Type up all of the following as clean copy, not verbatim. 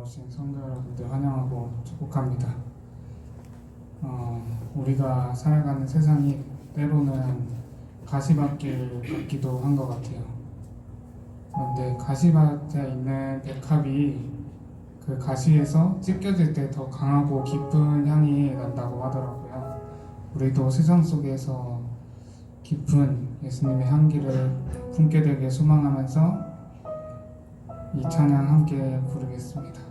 오신 성도 여러분들 환영하고 축복합니다. 우리가 살아가는 세상이 때로는 가시밭길 같기도 한 것 같아요. 그런데 가시밭에 있는 백합이 그 가시에서 찢겨질 때 더 강하고 깊은 향이 난다고 하더라고요. 우리도 세상 속에서 깊은 예수님의 향기를 품게 되길 소망하면서 이 찬양 함께 부르겠습니다.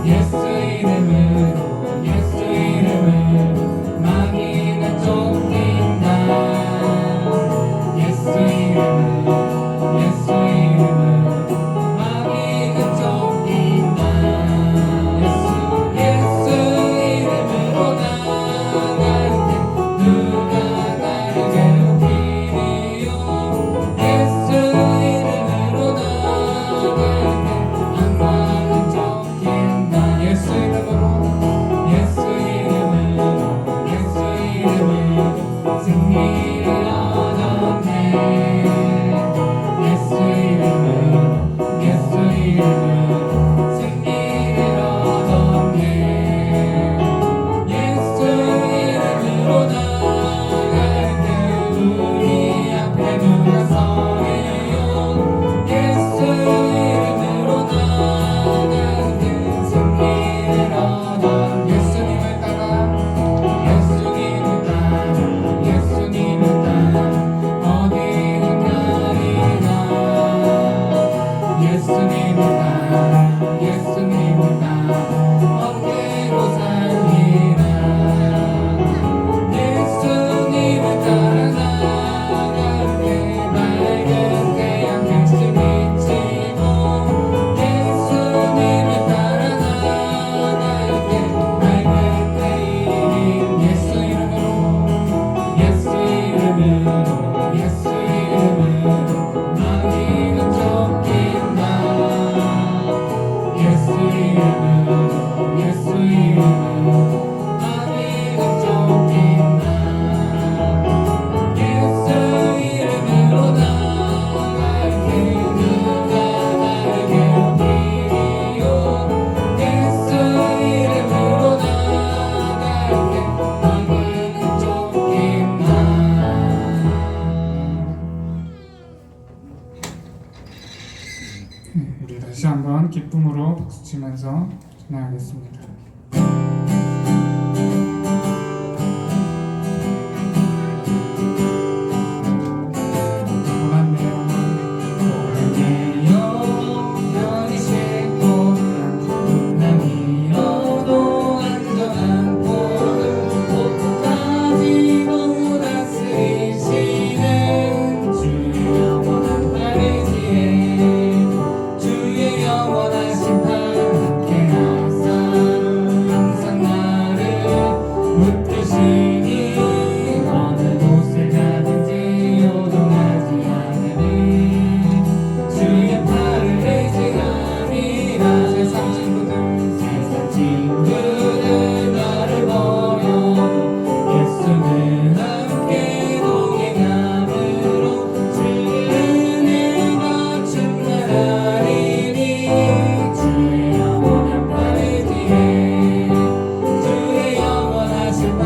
예수 이름으로 이름으로 승리를 얻었네. 예수 이름으로 예수 이름으로 승리를 얻었네. 예수 이름으로 나갈 때 우리 앞에 누가 서리요. 예수 이름으로 나갈 때 승리를 얻어. 예수님을 따라 예수님을 따라 예수님을 따라 어디든 가리라. 예수님을 따라 예수님을 따라 어깨로 살리라. 예수님을 따라 나갈 때 밝은 태양 같이 비치고. 예수님을 따라 나갈 때 밝은 태양 예수 이름으로 예수 이름으로 예수 이름으로 마귀는 쫓긴다. 예수 이름으로 예수 이름으로 마귀는 쫓긴다. 예수 이름으로 나갈 때 누가 나를 괴롭히리요. 예수 이름으로 나갈 때 마귀는 쫓긴다. 우리 다시 한번 기쁨으로 박수치면서 찬양하겠습니다. 고난 내 영혼 내 영혼 편히 싣고 난 잃어도 안전한 곳 가지고 다스리시는 주의 영원한 발의지에 주의 영원한 심판 함께 하사 항상 나를 붙드시니 어느 곳에 가든지 요동하지 않으니 주의 팔을 의지함이라. 세상 친구들 나를 버려도 예수는 함께 동행함으로 주의 은혜가 충만하리니. 주의 영원한 팔을 뒤에 주의 영원하신 발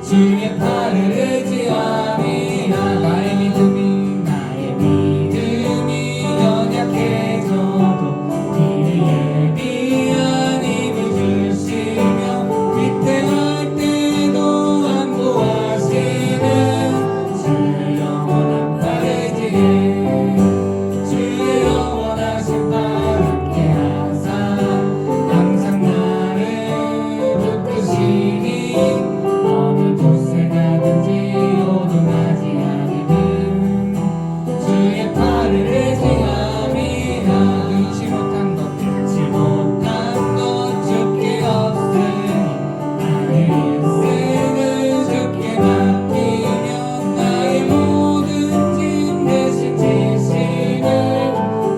주의 팔을 의지함이라 나의 믿음이 연약해져도 길에 예비한 힘을 주시며 위태할 때도 안보하시는 주의 영원한 팔 의지해 주의 영원하신 팔 함께 하사 항상 나를 붙드시니 어느 곳에 가든지 오동하지 않음은 주의 팔을 의지함이라 능치 못한 것 주께 없으니 나의 인생을 주께 맡기며 나의 모든 짐 대신 지시는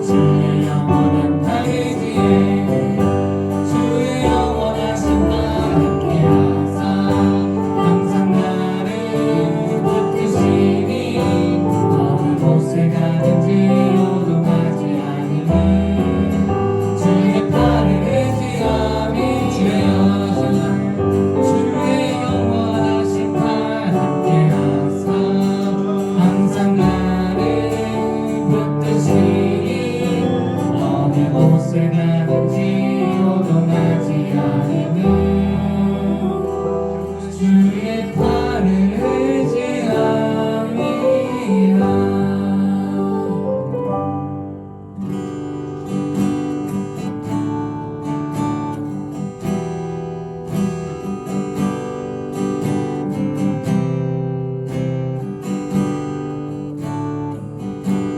주의 영원한 팔 의지해 주의 영원하신 날 함께 하사 항상 나를 붙드시니 어느 곳에 가든지 오동하지 않음은 주의 팔을 의지함이 주의 영원하신 날 함께 하사 항상 나를 붙드시니 어느 곳에 가든지 오동하지 않음은 주의 팔을 의지함이라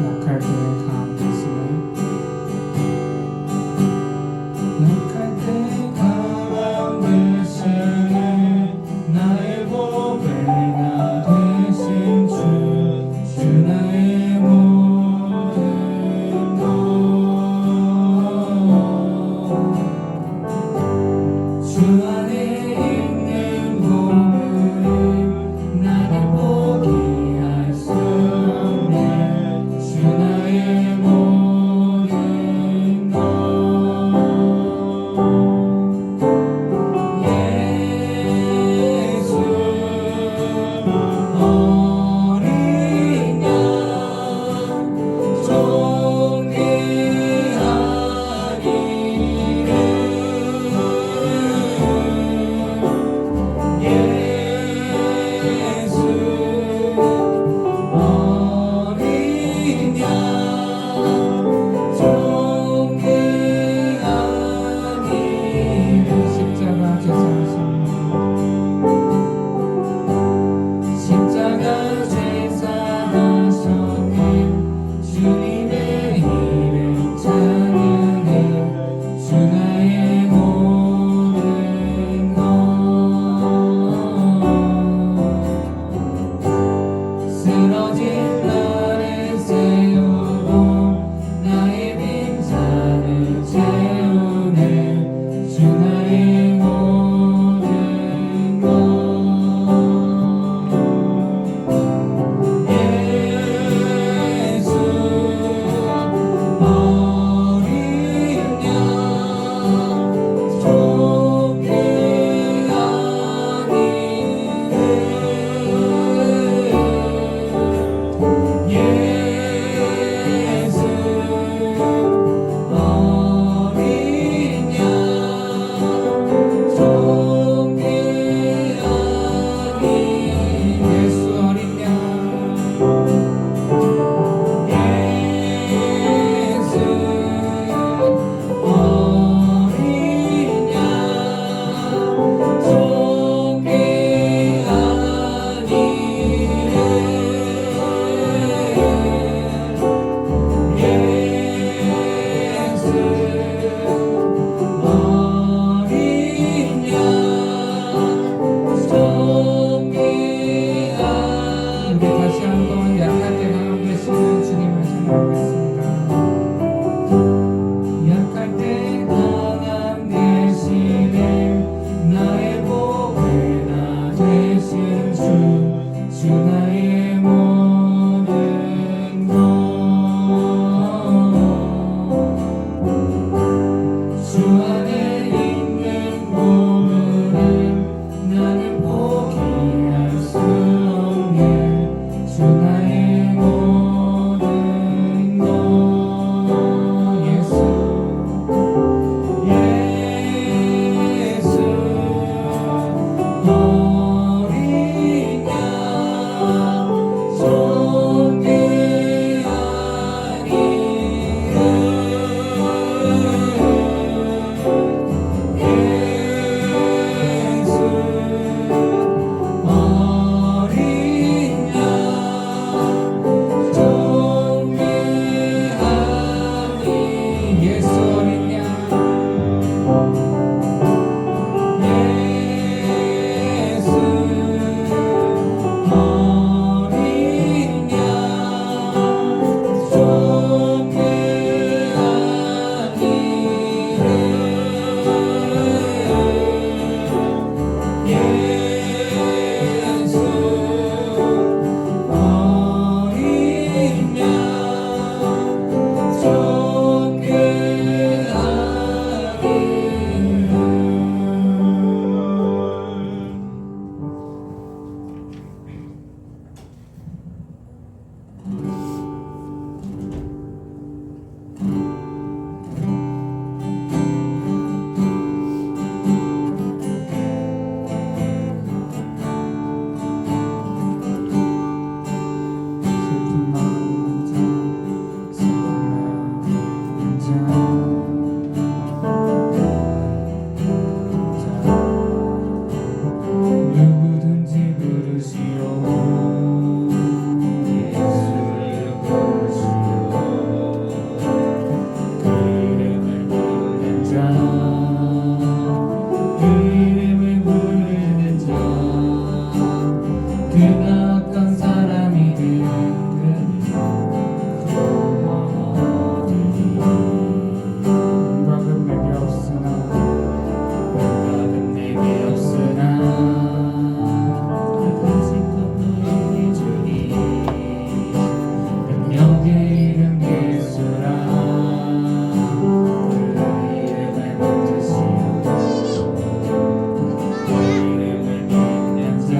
약할 때 강한 대신에 약할 때 강한 대신에 나의 보배가 되신 주 나의 모든 것주 안에 있는 보물은 나를 포기할 수 없네 주 나의 모든 것 예수 어린 양 존귀한 이름 예수 어린 양 존귀한 이름 십자가 제사하신 십자가 제사하셨네 주님의 이름 찬양해 주 나의 모든 것 쓰러진 나를 세우고 나의 빈잔을 채우네 주 나의 모든 것 예수 어린 양 존귀한 이름 예수 어린 양 존귀한 이름 예수 어린 양 예수 어린 양 존귀한 이름 안에 있는 보물은 나는 포기할 그가 어떤 사람이든 고마워하리 영광은 내게 없으나 영광은 내게 없으나 가진 것도 너에게 주리 능력의 이름 예수라 그 이름을 붙드시오 그 이름을 믿는 자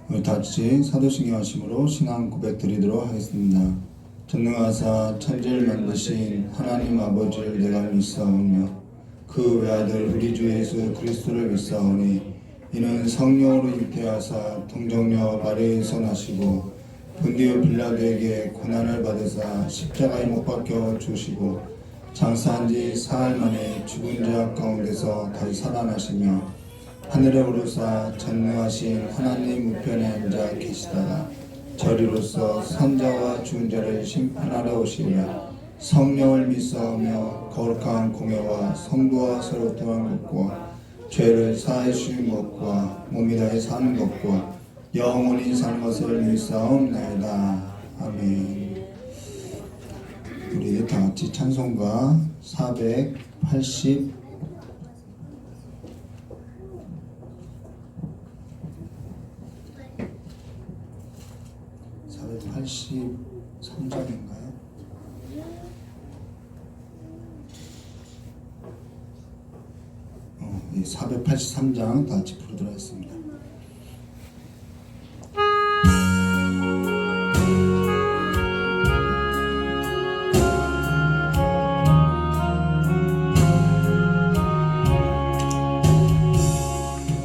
우리 다 같이 사도신경 하심으로 신앙 고백 드리도록 하겠습니다. 전능하사 천지를 만드신 하나님 아버지를 내가 믿사오며 그 외아들 우리 주 예수 그리스도를 믿사오니 이는 성령으로 잉태하사 동정녀 마리아에서 나시고 본디오 빌라도에게 고난을 받으사 십자가에 못 박혀 주시고 장사한 지 사흘 만에 죽은 자 가운데서 다시 살아나시며 하늘에 오르사 전능하신 하나님 우편에 앉아 계시다가 저리로서 산자와 죽은 자를 심판하러 오시리라. 성령을 믿사오며 거룩한 공예와 성도와 서로 통한 것과 죄를 사해 주신 것과 몸이 다해 사는 것과 영원히 사는 것을 믿사옵나이다. 아멘. 우리 다 같이 찬송가 480 483장인가요? 이 483장 다 같이 부르도록 하겠습니다.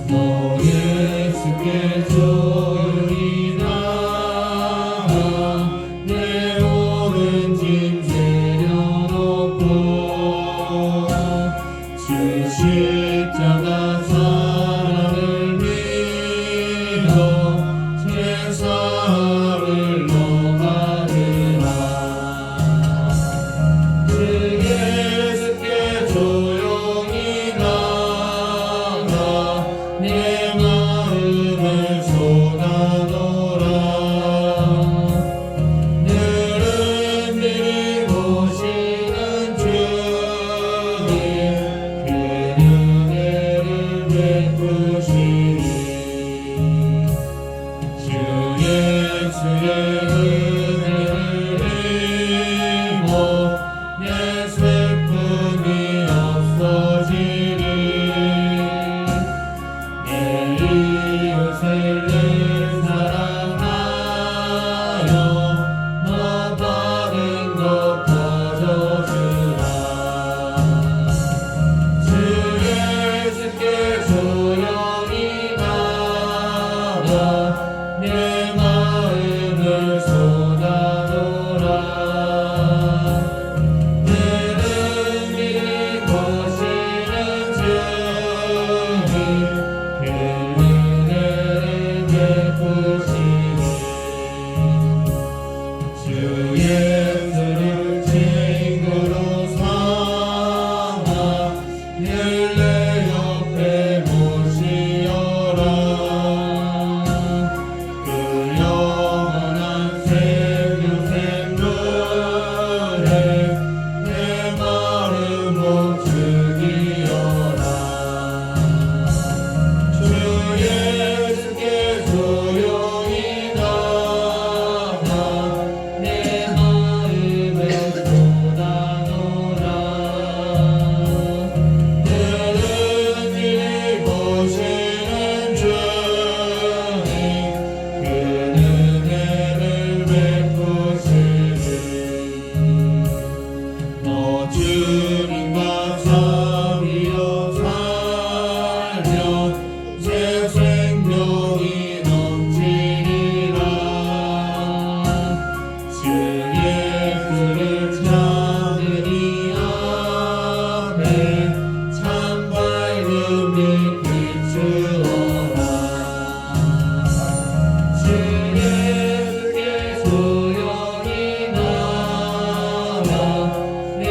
너 예수께 조용히 나가 내 오른 짐 내려놓고 주 십자가 사랑을 믿어 제사를 너가르라. 주 예수께 조용히 나가 내 마음을 쏟아놓으라. 늘은 미리 보시는 주님 그 은혜를 베푸시니 주 예수의 은혜를 입어 내 슬픔이 없어지리. 내 이웃을 늘 사랑하여 너 받은 것 거저주라. 주 예수께 조용히 나가 내 마음을 쏟아놓으라. 늘은 미리 보시는 주님 그 은혜를 베푸시니 주 예수를 친구로 삼아 늘 내 옆에 모시어라. 그 영원한 생명샘물에 내 마음 못 죽이어라. 주 예수께 조용히 나가 내 마음을 쏟아놓으라. 늘은 미리 보시는 주님 그 은혜를 베푸시니 너 주님과 사귀어 살면 새 생명이 넘치리라. 주 예수를 찾으니 앞에 참 밝음이 비추어라. 주 예수께 조용히 나가 내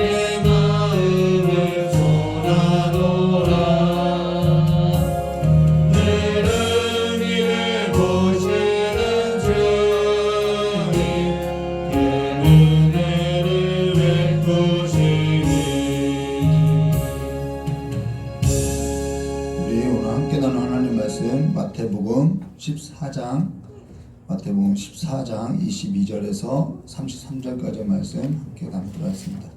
마음을 쏟아놓으라. 늘은 이를 보시는 주님 그 은혜를 베푸시니 우리 오늘 함께 나눈 하나님 말씀 마태복음 14장 22절에서 33절까지 말씀 함께 나누도록 하겠습니다.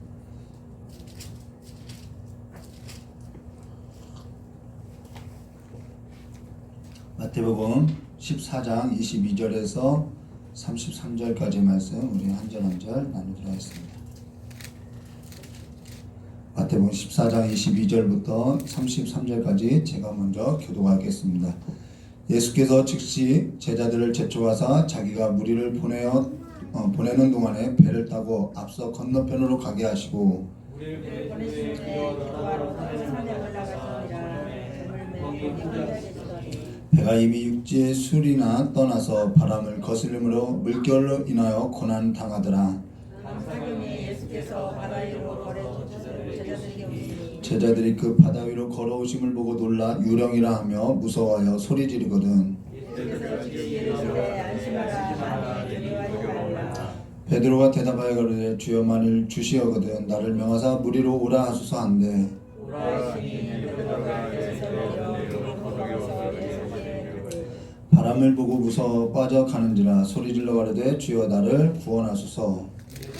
마태복음 14장 22절에서 33절까지 말씀 우리 한 절 한 절 나누도록 하겠습니다. 마태복음 14장 22절부터 33절까지 제가 먼저 교독하겠습니다. 예수께서 즉시 제자들을 재촉하사 자기가 무리를 보내는 동안에 배를 타고 앞서 건너편으로 가게 하시고 우리를 보내실 때 기도하러 다른 산에 올라가시니라. 배가 이미 육지에 술이나 떠나서 바람을 거스름으로 물결로 인하여 고난 당하더라. 감사금이 예수께서 바다 위로 걸어오셔서 제자들에게 오시니 제자들이 그 바다 위로 걸어오심을 보고 놀라 유령이라 하며 무서워하여 소리 지르거든. 예수께서 즉시 이르시되 안심하라 만일 두려워하지 말라. 베드로가 대답하여 가로되 주여 만일 주시어거든 나를 명하사 무리로 오라 하소서 한대. 오라하시니 베드로가 배에서 내려 물을 걸어서 예수께 바람을 보고 무서워 빠져가는지라 소리질러 가로되 주여 나를 구원하소서.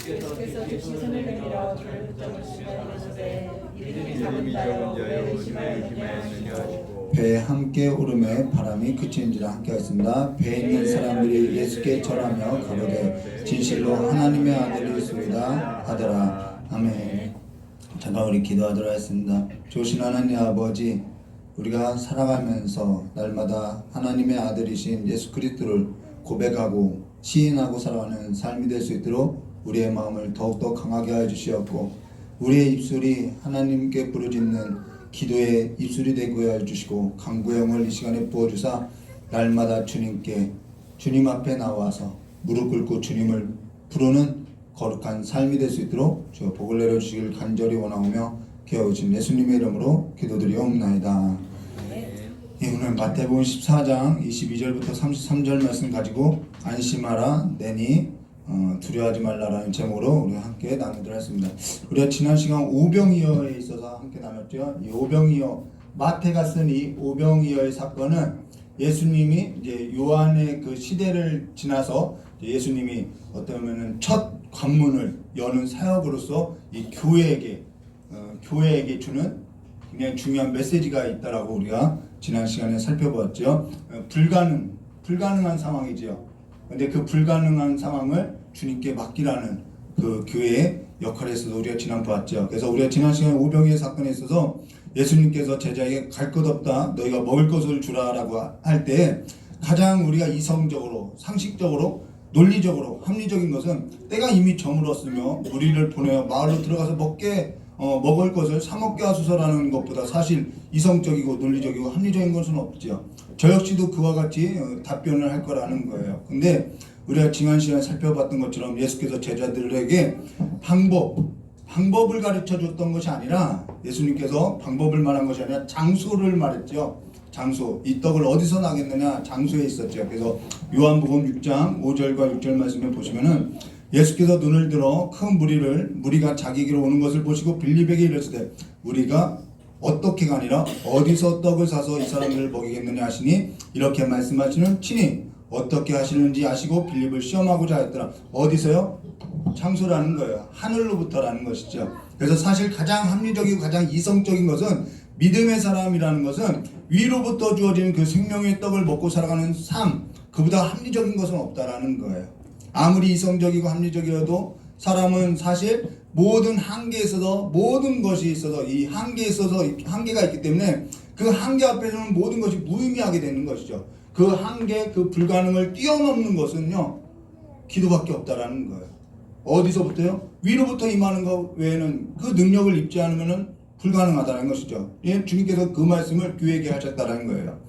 예수께서 즉시 손을 내밀어 그를 붙잡으시고 이르시되 이름이 작은 자여 왜 의심하였느냐 하시고 배에 함께 오름에 바람이 그치는지라 함께 하였습니다. 배에 있는 사람들이 예수께 절하며 가로되 진실로 하나님의 아들이시소이다 하더라. 아멘. 잠깐 우리 기도하도록 하겠습니다. 좋으신 하나님 아버지, 우리가 살아가면서 날마다 하나님의 아들이신 예수 그리스도를 고백하고 시인하고 살아가는 삶이 될 수 있도록 우리의 마음을 더욱더 강하게 하여 주시옵고 우리의 입술이 하나님께 부르짖는 기도의 입술이 되게 하여 주시고 강구의 영을 이 시간에 부어주사 날마다 주님 앞에 나와서 무릎 꿇고 주님을 부르는 거룩한 삶이 될 수 있도록 주여 복을 내려주시길 간절히 원하오며 깨어오신 예수님의 이름으로 기도드리옵나이다. 오늘 마태복음 14장 22절부터 33절 말씀 가지고 안심하라 내니 두려워하지 말라라는 제목으로 우리 함께 나누도록 하겠습니다. 우리가 지난 시간 오병이어에 있어서 함께 나눴죠. 이 오병이어, 마태가 쓴 이 오병이어의 사건은 예수님이 이제 요한의 그 시대를 지나서 예수님이 어떻게 보면은 첫 관문을 여는 사역으로서 이 교회에게 주는 굉장히 중요한 메시지가 있다라고 우리가 지난 시간에 살펴보았죠. 불가능한 상황이죠. 근데 그 불가능한 상황을 주님께 맡기라는 그 교회의 역할에서도 우리가 지난 보았죠. 그래서 우리가 지난 시간에 오병이어 사건에 있어서 예수님께서 제자에게 갈 것 없다 너희가 먹을 것을 주라라고 할 때 가장 우리가 이성적으로 상식적으로 논리적으로 합리적인 것은 때가 이미 저물었으며 무리를 보내어 마을로 들어가서 먹을 것을 사 먹게 하소서라는 것보다 사실 이성적이고 논리적이고 합리적인 것은 없죠. 저 역시도 그와 같이 답변을 할 거라는 거예요. 근데 우리가 지난 시간에 살펴봤던 것처럼 예수께서 제자들에게 방법을 가르쳐 줬던 것이 아니라 예수님께서 방법을 말한 것이 아니라 장소를 말했죠. 장소, 이 떡을 어디서 나겠느냐 장소에 있었죠. 그래서 요한복음 6장 5절과 6절 말씀에 보시면은 예수께서 눈을 들어 큰 무리가 자기에게로 오는 것을 보시고 빌립에게 이르시되 우리가 어떻게가 아니라 어디서 떡을 사서 이 사람들을 먹이겠느냐 하시니 이렇게 말씀하시는 친히 어떻게 하시는지 아시고 빌립을 시험하고자 하였더라. 어디서요? 장소라는 거예요. 하늘로부터라는 것이죠. 그래서 사실 가장 합리적이고 가장 이성적인 것은 믿음의 사람이라는 것은 위로부터 주어지는 그 생명의 떡을 먹고 살아가는 삶, 그보다 합리적인 것은 없다라는 거예요. 아무리 이성적이고 합리적이어도 사람은 사실 모든 한계에 있어서 모든 것이 있어서 이 한계에 있어서 한계가 있기 때문에 그 한계 앞에서는 모든 것이 무의미하게 되는 것이죠. 그 한계, 그 불가능을 뛰어넘는 것은요 기도밖에 없다라는 거예요. 어디서부터요? 위로부터 임하는 것 외에는 그 능력을 입지 않으면은 불가능하다는 것이죠. 예, 주님께서 그 말씀을 교회에게 하셨다는 거예요.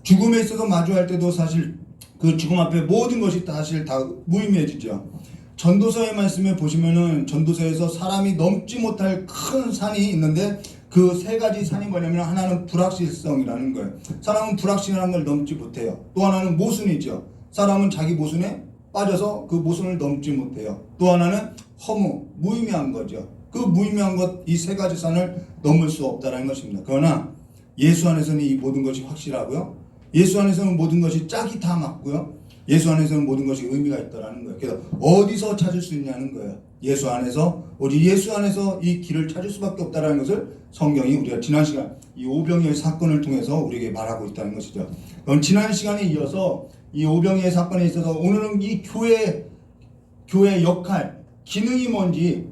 죽음에 있어서 마주할 때도 사실 그 죽음 앞에 모든 것이 사실 다 무의미해지죠. 전도서의 말씀에 보시면은 전도서에서 사람이 넘지 못할 큰 산이 있는데 그 세 가지 산이 뭐냐면 하나는 불확실성이라는 거예요. 사람은 불확실한 걸 넘지 못해요. 또 하나는 모순이죠. 사람은 자기 모순에 빠져서 그 모순을 넘지 못해요. 또 하나는 허무, 무의미한 거죠. 그 무의미한 것, 이 세 가지 산을 넘을 수 없다는 것입니다. 그러나 예수 안에서는 이 모든 것이 확실하고요. 예수 안에서는 모든 것이 짝이 다 맞고요. 예수 안에서는 모든 것이 의미가 있다라는 거예요. 그래서 어디서 찾을 수 있냐는 거예요. 예수 안에서, 오직 예수 안에서 이 길을 찾을 수밖에 없다라는 것을 성경이 우리가 지난 시간 이 오병이어의 사건을 통해서 우리에게 말하고 있다는 것이죠. 그럼 지난 시간에 이어서 이 오병이어의 사건에 있어서 오늘은 이 교회의 역할, 기능이 뭔지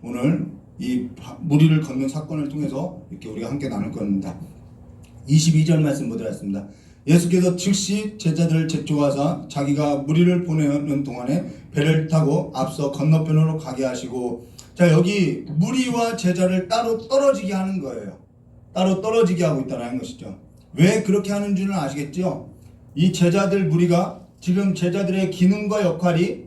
오늘 이 무리를 걷는 사건을 통해서 이렇게 우리가 함께 나눌 겁니다. 22절 말씀 보도록 하겠습니다. 예수께서 즉시 제자들을 재촉하사 자기가 무리를 보내는 동안에 배를 타고 앞서 건너편으로 가게 하시고, 자, 여기 무리와 제자를 따로 떨어지게 하는 거예요. 따로 떨어지게 하고 있다는 것이죠. 왜 그렇게 하는 줄은 아시겠죠? 이 제자들 무리가 지금 제자들의 기능과 역할이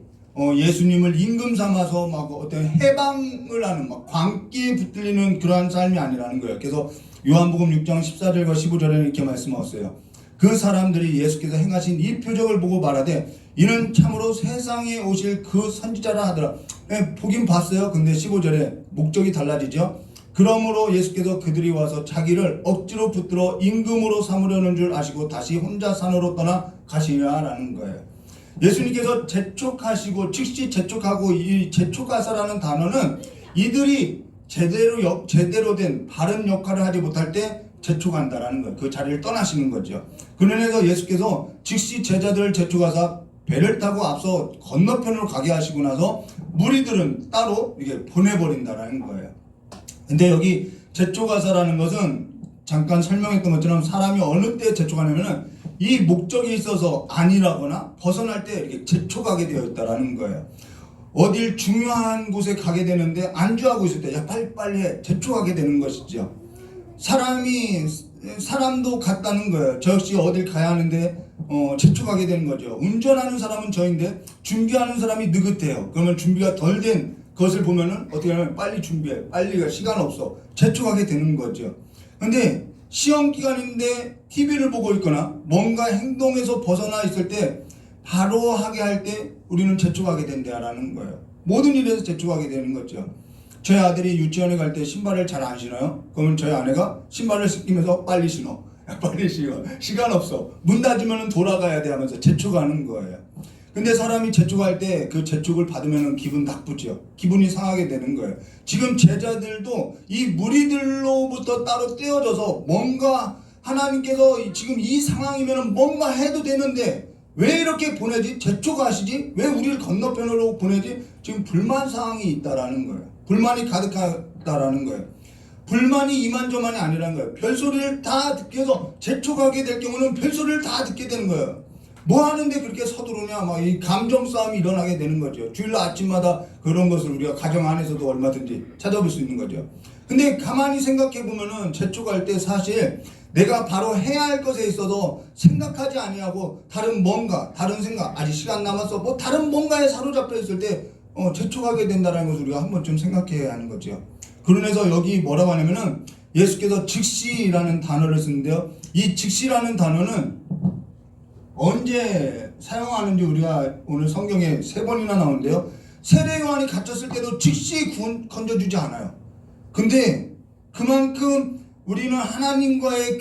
예수님을 임금 삼아서 막 어떤 해방을 하는 막 광기에 붙들리는 그러한 삶이 아니라는 거예요. 그래서 요한복음 6장 14절과 15절에는 이렇게 말씀하셨어요. 그 사람들이 예수께서 행하신 이 표적을 보고 말하되 이는 참으로 세상에 오실 그 선지자라 하더라. 보긴 봤어요. 근데 15절에 목적이 달라지죠. 그러므로 예수께서 그들이 와서 자기를 억지로 붙들어 임금으로 삼으려는 줄 아시고 다시 혼자 산으로 떠나 가시냐라는 거예요. 예수님께서 재촉하시고 즉시 재촉하고, 이 재촉하사라는 단어는 이들이 제대로 된 바른 역할을 하지 못할 때 재촉한다라는 거예요. 그 자리를 떠나시는 거죠. 그런에서 예수께서 즉시 제자들을 재촉하사 배를 타고 앞서 건너편으로 가게 하시고 나서 무리들은 따로 이게 보내버린다라는 거예요. 근데 여기 재촉하사라는 것은 잠깐 설명했던 것처럼 사람이 어느 때 재촉하냐면은 이 목적이 있어서 아니라거나 벗어날 때 이렇게 재촉하게 되어 있다라는 거예요. 어딜 중요한 곳에 가게 되는데 안주하고 있을 때 야 빨리 해, 재촉하게 되는 것이죠. 사람도 같다는 거예요. 저 역시 어딜 가야 하는데 재촉하게 되는 거죠. 운전하는 사람은 저인데 준비하는 사람이 느긋해요. 그러면 준비가 덜 된 것을 보면은 어떻게 하면 빨리 준비해, 빨리 가, 시간 없어, 재촉하게 되는 거죠. 근데 시험 기간인데 TV를 보고 있거나 뭔가 행동에서 벗어나 있을 때 바로 하게 할 때 우리는 재촉하게 된다라는 거예요. 모든 일에서 재촉하게 되는 거죠. 저희 아들이 유치원에 갈 때 신발을 잘 안 신어요. 그러면 저희 아내가 신발을 신기면서 빨리 신어. 시간 없어. 문 닫으면 돌아가야 돼 하면서 재촉하는 거예요. 근데 사람이 재촉할 때 그 재촉을 받으면 기분 나쁘죠. 기분이 상하게 되는 거예요. 지금 제자들도 이 무리들로부터 따로 떼어져서 뭔가 하나님께서 지금 이 상황이면 뭔가 해도 되는데 왜 이렇게 보내지? 재촉하시지? 왜 우리를 건너편으로 보내지? 지금 불만 사항이 있다라는 거예요. 불만이 가득하다라는 거예요. 불만이 이만저만이 아니라는 거예요. 별소리를 다 듣게 해서 재촉하게 될 경우는 별소리를 다 듣게 되는 거예요. 뭐 하는데 그렇게 서두르냐, 막 이 감정 싸움이 일어나게 되는 거죠. 주일 아침마다 그런 것을 우리가 가정 안에서도 얼마든지 찾아볼 수 있는 거죠. 근데 가만히 생각해 보면은 재촉할 때 사실 내가 바로 해야 할 것에 있어서 생각하지 아니하고 다른 생각, 아직 시간 남았어, 뭐 다른 뭔가에 사로잡혀 있을 때 재촉하게 된다는 것을 우리가 한번 좀 생각해야 하는 거죠. 그러면서 여기 뭐라고 하냐면은 예수께서 즉시라는 단어를 쓰는데요. 이 즉시라는 단어는 언제 사용하는지 우리가 오늘 성경에 3번이나 나오는데요. 세례 요한이 갇혔을 때도 즉시 건져주지 않아요. 근데 그만큼 우리는 하나님과의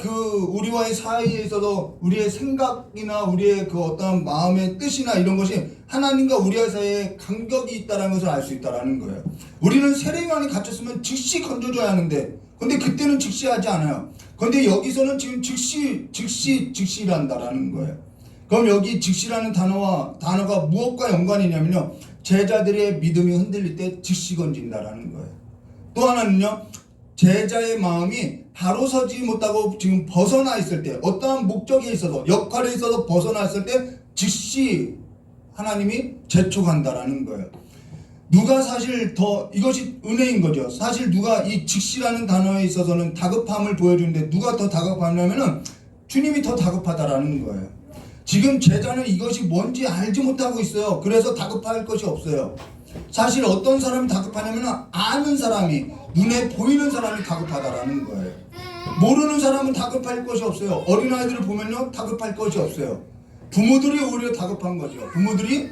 우리와의 사이에 있어서 우리의 생각이나 우리의 그 어떤 마음의 뜻이나 이런 것이 하나님과 우리와 사이에 간격이 있다는 것을 알 수 있다는 거예요. 우리는 세례요한이 갇혔으면 즉시 건져줘야 하는데, 근데 그때는 즉시하지 않아요. 근데 여기서는 지금 즉시란다라는 거예요. 그럼 여기 즉시라는 단어가 무엇과 연관이냐면요, 제자들의 믿음이 흔들릴 때 즉시 건진다라는 거예요. 또 하나는요, 제자의 마음이 바로 서지 못하고 지금 벗어나 있을 때, 어떠한 목적에 있어서 역할에 있어서 벗어났을 때 즉시 하나님이 재촉한다라는 거예요. 누가 사실 더, 이것이 은혜인 거죠. 사실 누가 이 즉시라는 단어에 있어서는 다급함을 보여주는데 누가 더 다급하냐면은 주님이 더 다급하다라는 거예요. 지금 제자는 이것이 뭔지 알지 못하고 있어요. 그래서 다급할 것이 없어요. 사실 어떤 사람이 다급하냐면 아는 사람이, 눈에 보이는 사람이 다급하다라는 거예요. 모르는 사람은 다급할 것이 없어요. 어린아이들을 보면요, 다급할 것이 없어요. 부모들이 오히려 다급한 거죠. 부모들이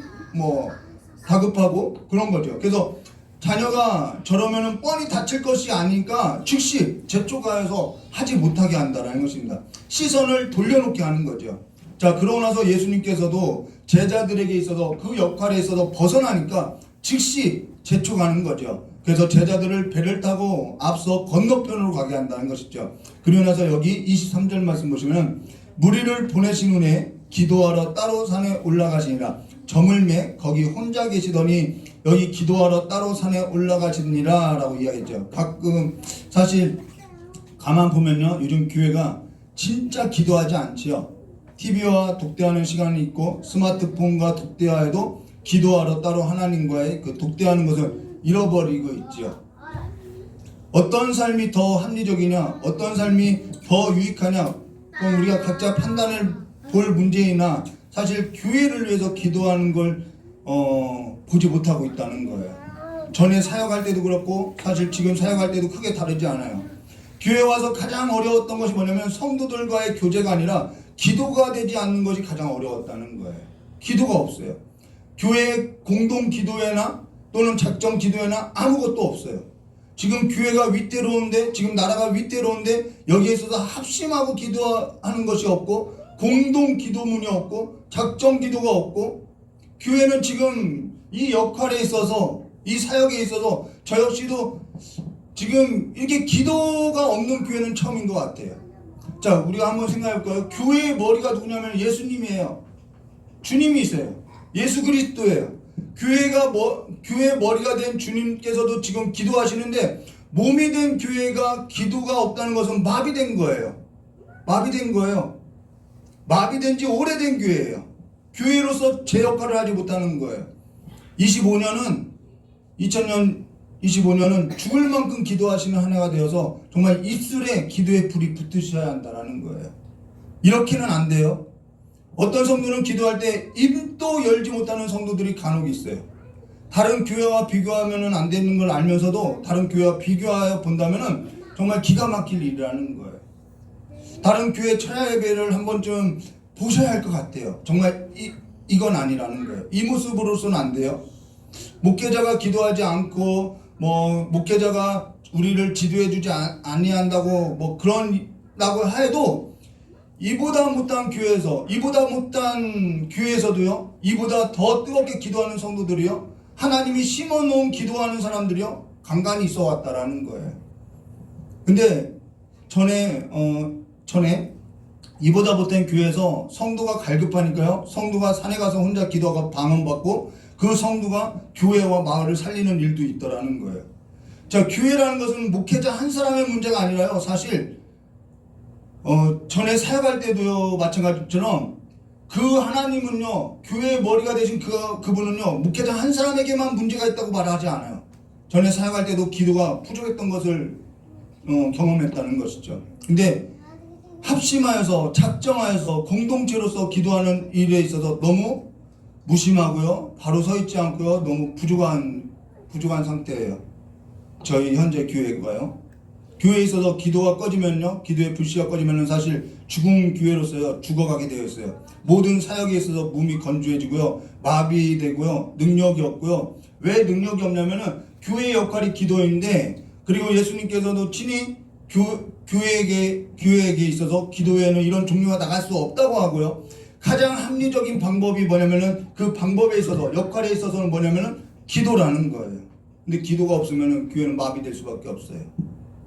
다급하고 그런 거죠. 그래서 자녀가 저러면은 뻔히 다칠 것이 아니니까 즉시 재촉하여서 하지 못하게 한다라는 것입니다. 시선을 돌려놓게 하는 거죠. 자, 그러고 나서 예수님께서도 제자들에게 있어서 그 역할에 있어서 벗어나니까 즉시 재촉하는 거죠. 그래서 제자들을 배를 타고 앞서 건너편으로 가게 한다는 것이죠. 그리고 나서 여기 23절 말씀 보시면 무리를 보내신 후에 기도하러 따로 산에 올라가시니라. 저물매 거기 혼자 계시더니 여기 기도하러 따로 산에 올라가시니라 라고 이야기했죠. 가끔 사실 가만 보면요, 요즘 교회가 진짜 기도하지 않지요. TV와 독대하는 시간이 있고 스마트폰과 독대하여도 기도하러 따로 하나님과의 그 독대하는 것을 잃어버리고 있지요. 어떤 삶이 더 합리적이냐, 어떤 삶이 더 유익하냐, 그럼 우리가 각자 판단을 볼 문제이나 사실 교회를 위해서 기도하는 걸 보지 못하고 있다는 거예요. 전에 사역할 때도 그렇고 사실 지금 사역할 때도 크게 다르지 않아요. 교회 와서 가장 어려웠던 것이 뭐냐면 성도들과의 교제가 아니라 기도가 되지 않는 것이 가장 어려웠다는 거예요. 기도가 없어요. 교회 공동 기도회나 또는 작정 기도회나 아무것도 없어요. 지금 교회가 위태로운데, 지금 나라가 위태로운데 여기에 있어서 합심하고 기도하는 것이 없고 공동 기도문이 없고 작정 기도가 없고, 교회는 지금 이 역할에 있어서 이 사역에 있어서 저 역시도 지금 이렇게 기도가 없는 교회는 처음인 것 같아요. 자, 우리가 한번 생각해 볼까요? 교회의 머리가 누구냐면 예수님이에요. 주님이세요. 예수 그리스도예요. 교회의 머리가 된 주님께서도 지금 기도하시는데 몸이 된 교회가 기도가 없다는 것은 마비된 거예요. 마비된 거예요. 마비된 지 오래된 교회예요. 교회로서 제 역할을 하지 못하는 거예요. 2025년은 죽을 만큼 기도하시는 한 해가 되어서 정말 입술에 기도의 불이 붙으셔야 한다는 거예요. 이렇게는 안 돼요. 어떤 성도는 기도할 때 입도 열지 못하는 성도들이 간혹 있어요. 다른 교회와 비교하면 안 되는 걸 알면서도 다른 교회와 비교하여 본다면 정말 기가 막힐 일이라는 거예요. 다른 교회 철야 예배를 한 번쯤 보셔야 할 것 같아요. 정말 이건 아니라는 거예요. 이 모습으로서는 안 돼요. 목회자가 기도하지 않고 목회자가 우리를 지도해주지 아니한다고 그런다고 해도 이보다 못한 교회에서도요, 이보다 더 뜨겁게 기도하는 성도들이요, 하나님이 심어놓은 기도하는 사람들이요 간간히 있어 왔다라는 거예요. 근데 전에 이보다 못한 교회에서 성도가 갈급하니까요, 성도가 산에 가서 혼자 기도하고 방언받고 그 성도가 교회와 마을을 살리는 일도 있더라는 거예요. 자, 교회라는 것은 목회자 한 사람의 문제가 아니라요, 사실 전에 사역할 때도요 마찬가지처럼 그 하나님은요, 교회의 머리가 되신 그분은요 목회자 한 사람에게만 문제가 있다고 말하지 않아요. 전에 사역할 때도 기도가 부족했던 것을 경험했다는 것이죠. 근데 합심하여서 작정하여서 공동체로서 기도하는 일에 있어서 너무 무심하고요, 바로 서 있지 않고요, 너무 부족한 상태예요. 저희 현재 교회가요. 교회에 있어서 기도가 꺼지면요, 기도의 불씨가 꺼지면은 사실 죽은 교회로서요 죽어가게 되어 있어요. 모든 사역에 있어서 몸이 건조해지고요, 마비되고요, 능력이 없고요. 왜 능력이 없냐면은 교회의 역할이 기도인데, 그리고 예수님께서도 친히 교회에게 있어서 기도에는 이런 종류가 나갈 수 없다고 하고요. 가장 합리적인 방법이 뭐냐면은 그 방법에 있어서 역할에 있어서는 뭐냐면은 기도라는 거예요. 근데 기도가 없으면은 교회는 마비될 수밖에 없어요.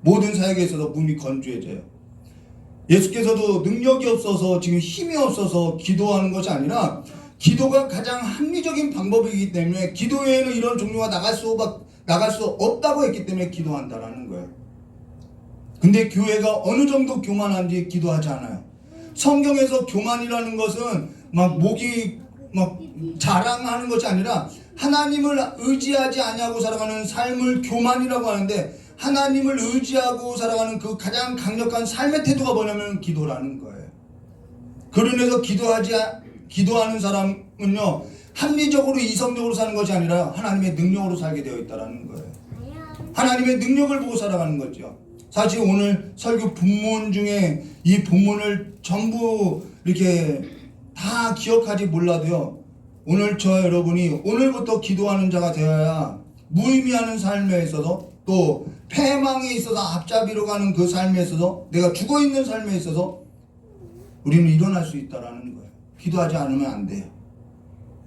모든 사역에 있어서 몸이 건조해져요. 예수께서도 능력이 없어서 지금 힘이 없어서 기도하는 것이 아니라 기도가 가장 합리적인 방법이기 때문에 기도에는 이런 종류가 나갈 수 없다고 했기 때문에 기도한다라는 거예요. 근데 교회가 어느 정도 교만한지 기도하지 않아요. 성경에서 교만이라는 것은 목이 자랑하는 것이 아니라 하나님을 의지하지 아니하고 살아가는 삶을 교만이라고 하는데, 하나님을 의지하고 살아가는 그 가장 강력한 삶의 태도가 뭐냐면 기도라는 거예요. 그로 인해서 기도하는 사람은요, 합리적으로 이성적으로 사는 것이 아니라 하나님의 능력으로 살게 되어 있다는 거예요. 하나님의 능력을 보고 살아가는 거죠. 사실 오늘 설교 본문 중에 이 본문을 전부 이렇게 다 기억하지 몰라도요, 오늘 저 여러분이 오늘부터 기도하는 자가 되어야 무의미하는 삶에 있어서, 또 패망에 있어서 앞잡이로 가는 그 삶에 있어서, 내가 죽어있는 삶에 있어서 우리는 일어날 수 있다는 거예요. 기도하지 않으면 안 돼요.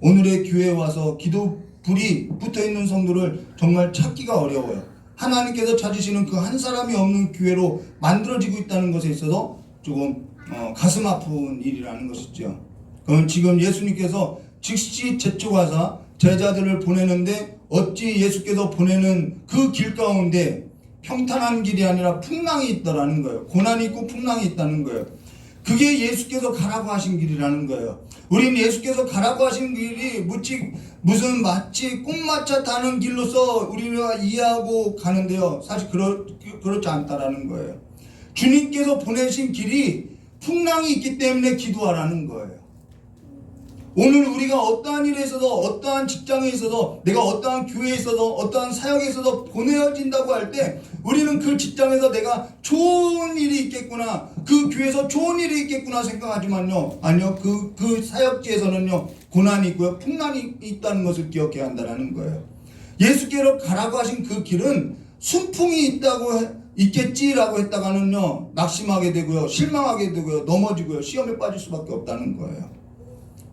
오늘의 교회에 와서 기도 불이 붙어있는 성도를 정말 찾기가 어려워요. 하나님께서 찾으시는 그 한 사람이 없는 교회로 만들어지고 있다는 것에 있어서 조금 가슴 아픈 일이라는 것이죠. 그럼 지금 예수님께서 즉시 재촉하사 제자들을 보내는데 어찌 예수께서 보내는 그 길 가운데 평탄한 길이 아니라 풍랑이 있다라는 거예요. 고난이 있고 풍랑이 있다는 거예요. 그게 예수께서 가라고 하신 길이라는 거예요. 우린 예수께서 가라고 하신 길이 무슨 마치 꽃마차 타는 길로서 우리가 이해하고 가는데요. 사실 그렇지 않다라는 거예요. 주님께서 보내신 길이 풍랑이 있기 때문에 기도하라는 거예요. 오늘 우리가 어떠한 일에 있어서, 어떠한 직장에 있어서, 내가 어떠한 교회에 있어서, 어떠한 사역에 있어서 보내어진다고 할 때 우리는 그 직장에서 내가 좋은 일이 있겠구나, 그 교회에서 좋은 일이 있겠구나 생각하지만요, 아니요, 그 사역지에서는요 고난이 있고요 풍란이 있다는 것을 기억해야 한다는 거예요. 예수께로 가라고 하신 그 길은 순풍이 있겠지라고 했다가는요 낙심하게 되고요, 실망하게 되고요, 넘어지고요, 시험에 빠질 수밖에 없다는 거예요.